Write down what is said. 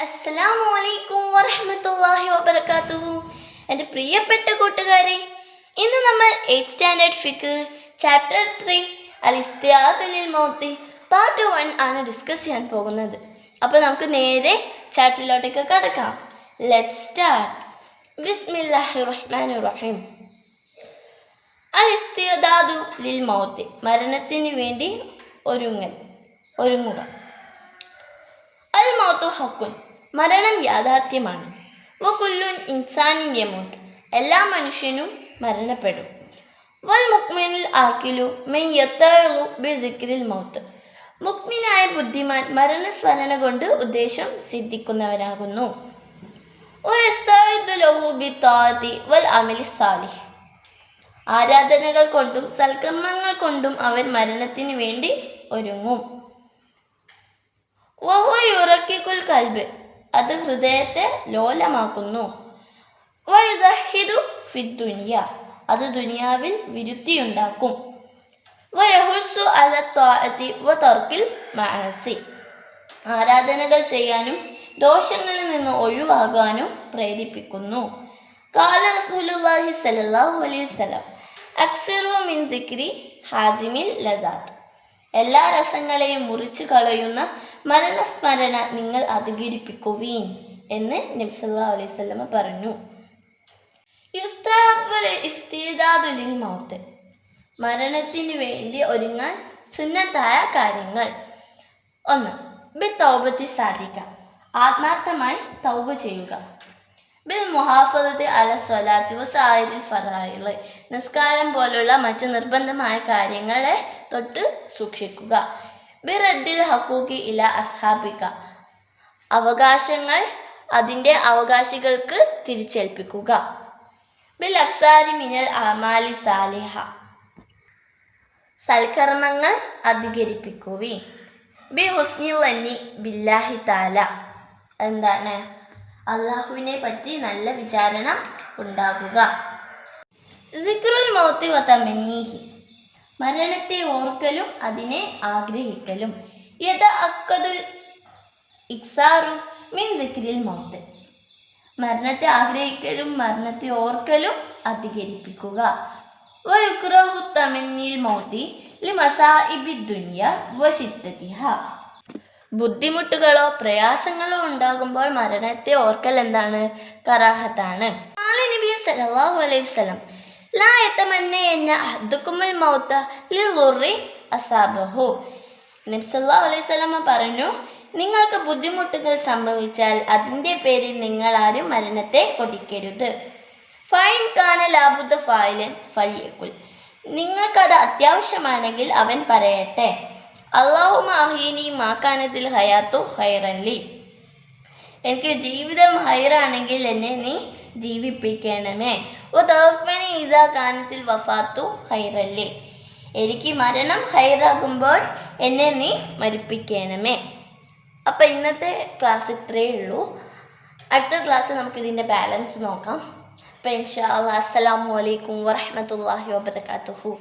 അസ്സലാമു അലൈക്കും വറഹ്മത്തുള്ളാഹി വബറകാതുഹു. എൻ്റെ പ്രിയപ്പെട്ട കൂട്ടുകാരെ, ഇന്ന് നമ്മൾ 8th സ്റ്റാൻഡേർഡ് ഫിഖ് ചാപ്റ്റർ 3 അൽ ഇസ്തിആദു ലിൽ മൗത്ത് പാർട്ട് 1 ആണ് ഡിസ്കസ് ചെയ്യാൻ പോകുന്നത്. അപ്പോൾ നമുക്ക് നേരെ ചാപ്റ്ററിലോട്ടേക്ക് കടക്കാം. Let's start. ബിസ്മില്ലാഹിർ റഹ്മാനിർ റഹീം. അൽ ഇസ്തിഅദാദു ലിൽ മൗത്ത്, മരണത്തിന് വേണ്ടി ഒരുങ്ങുക. അൽ മൗത്തു ഹഖുൻ, മരണം യാഥാർത്ഥ്യമാണ്. വകുല്ലുൻ ഇൻസാനിൻ യമൂത്ത്, എല്ലാ മനുഷ്യനും മരണപ്പെടും. വൽ മുഅ്മിനുൽ ആഖിലു മൻ യതഅലു ബിസിക്രിൽ മൗത്ത്, മുഅ്മിനായ ബുദ്ധിമാൻ മരണസ്മരണ കൊണ്ട് ഉദ്ദേശം സിദ്ധിക്കുന്നവനാകുന്നു. വയസ്തഇദു ലഹു ബിത്താഅതി വൽ അമലി സാലിഹ്, ആരാധനകൾ കൊണ്ടും സൽക്കർമ്മങ്ങൾ കൊണ്ടും അവൻ മരണത്തിന് വേണ്ടി ഒരുങ്ങും. വഹുവ യുറക്കിക്കുൽ കൽബ്, അത് ഹൃദയത്തെ ലോലമാക്കുന്നു. വയുസഹിദു ഫിദ്ദുനിയ, അത് ദുനിയാവിൽ വിരുത്തിയുണ്ടാക്കും. വയഹുസ്സു അല ത്വാഅതി വതർക്കിൽ മഅസി, ആരാധനകൾ ചെയ്യാനും ദോഷങ്ങളിൽ നിന്ന് ഒഴിവാകാനും പ്രേരിപ്പിക്കുന്നു. ഖാല റസൂലുള്ളാഹി സ്വല്ലല്ലാഹു അലൈഹി വസല്ലം അക്സിറു മിൻ സിക്രി ഹാസിമിൽ ലദാത്ത്, എല്ലാ രസങ്ങളെയും മുറിച്ചു കളയുന്ന മരണസ്മരണ നിങ്ങൾ അധികരിപ്പിക്കുവീൻ എന്ന് നബി സല്ലല്ലാഹു അലൈഹി വസല്ലം പറഞ്ഞു. യുസ്തഹബ്ബുൽ ഇസ്തിഅദാദു ലിൽ മൗത്ത്, മരണത്തിന് വേണ്ടി ഒരുങ്ങാൻ സുന്നത്തായ കാര്യങ്ങൾ. 1. ബി തൗബത്തി സാദിഖ, ആത്മാർത്ഥമായി തൗബ ചെയ്യുക. ബിൽ മുഹാഫദത്തി അല സ്വലാത്തി വസായിരിൽ ഫറായില്, നിസ്കാരം പോലുള്ള മറ്റ് നിർബന്ധമായ കാര്യങ്ങളെ തൊട്ട് സൂക്ഷിക്കുക. ബിറദ്ദിൽ ഹഖൂഖി ഇല അസ്ഹാബിക, അവകാശങ്ങൾ അതിൻ്റെ അവകാശികൾക്ക് തിരിച്ചേൽപ്പിക്കുക. ബിൽ അക്സാരി മിനൽ അമാലി സാലിഹ, സൽക്കർമ്മങ്ങൾ അധികരിപ്പിക്കുവീൻ. ബി ഹുസ്നിൽ അന്നി ബില്ലാഹി താല, എന്താണ്? അള്ളാഹുവിനെ പറ്റി നല്ല വിചാരണ ഉണ്ടാകുക. സിക്റുൽ മൗത്തി വതമന്നീഹി, മരണത്തെ ഓർക്കലും അതിനെ ആഗ്രഹിക്കലും. യതഅക്കദുൽ ഇക്സാറു മിൻ സിക്രിൽ മൗത്ത്, മരണത്തെ ആഗ്രഹിക്കലും മരണത്തെ ഓർക്കലും അധികരിപ്പിക്കുക. വയുക്റഹു തമന്നീൽ മൗത്തി ലിമസാഇബി ദുനിയ വശിദ്ദതിഹ, ബുദ്ധിമുട്ടുകളോ പ്രയാസങ്ങളോ ഉണ്ടാകുമ്പോൾ മരണത്തെ ഓർക്കൽ എന്താണ്? കറാഹത്താണ്. നബി സല്ലല്ലാഹു അലൈഹി വസല്ലം ലാ യതമന്നയന്ന അഹദുകുമുൽ മൗത ലിളുറി അസാബഹു, നബി സല്ലല്ലാഹു അലൈഹി വസല്ലം പറഞ്ഞു, നിങ്ങൾക്ക് ബുദ്ധിമുട്ടുകൾ സംഭവിച്ചാൽ അതിൻ്റെ പേരിൽ നിങ്ങൾ ആരും മരണത്തെ കൊതിക്കരുത്. ഫൈൻ കാന ലാബുദ്ദ ഫായിലൻ ഫലിയകുൽ, നിങ്ങൾക്കത് അത്യാവശ്യമാണെങ്കിൽ അവൻ പറയട്ടെ. അല്ലാഹുമ്മ അഹ്യിനി മാ കാനത്തിൽ ഹയാത്തു ഖൈറൻ ലി, എനിക്ക് ജീവിതം ഹൈറാണെങ്കിൽ എന്നെ നീ ജീവിപ്പിക്കണമേ. വതവഫനി ഇദാ കാനത്തിൽ വഫാത്തു ഖൈറൻ ലി, എനിക്ക് മരണം ഹൈറാകുമ്പോൾ എന്നെ നീ മരിപ്പിക്കണമേ. അപ്പോൾ ഇന്നത്തെ ക്ലാസ് ഇത്രയേ ഉള്ളൂ. അടുത്ത ക്ലാസ് നമുക്കിതിൻ്റെ ബാലൻസ് നോക്കാം. അപ്പോൾ ഇൻഷാ അല്ലാഹ് അസ്സലാമു അലൈക്കും വറഹ്മത്തുള്ളാഹി വബറകാതുഹു.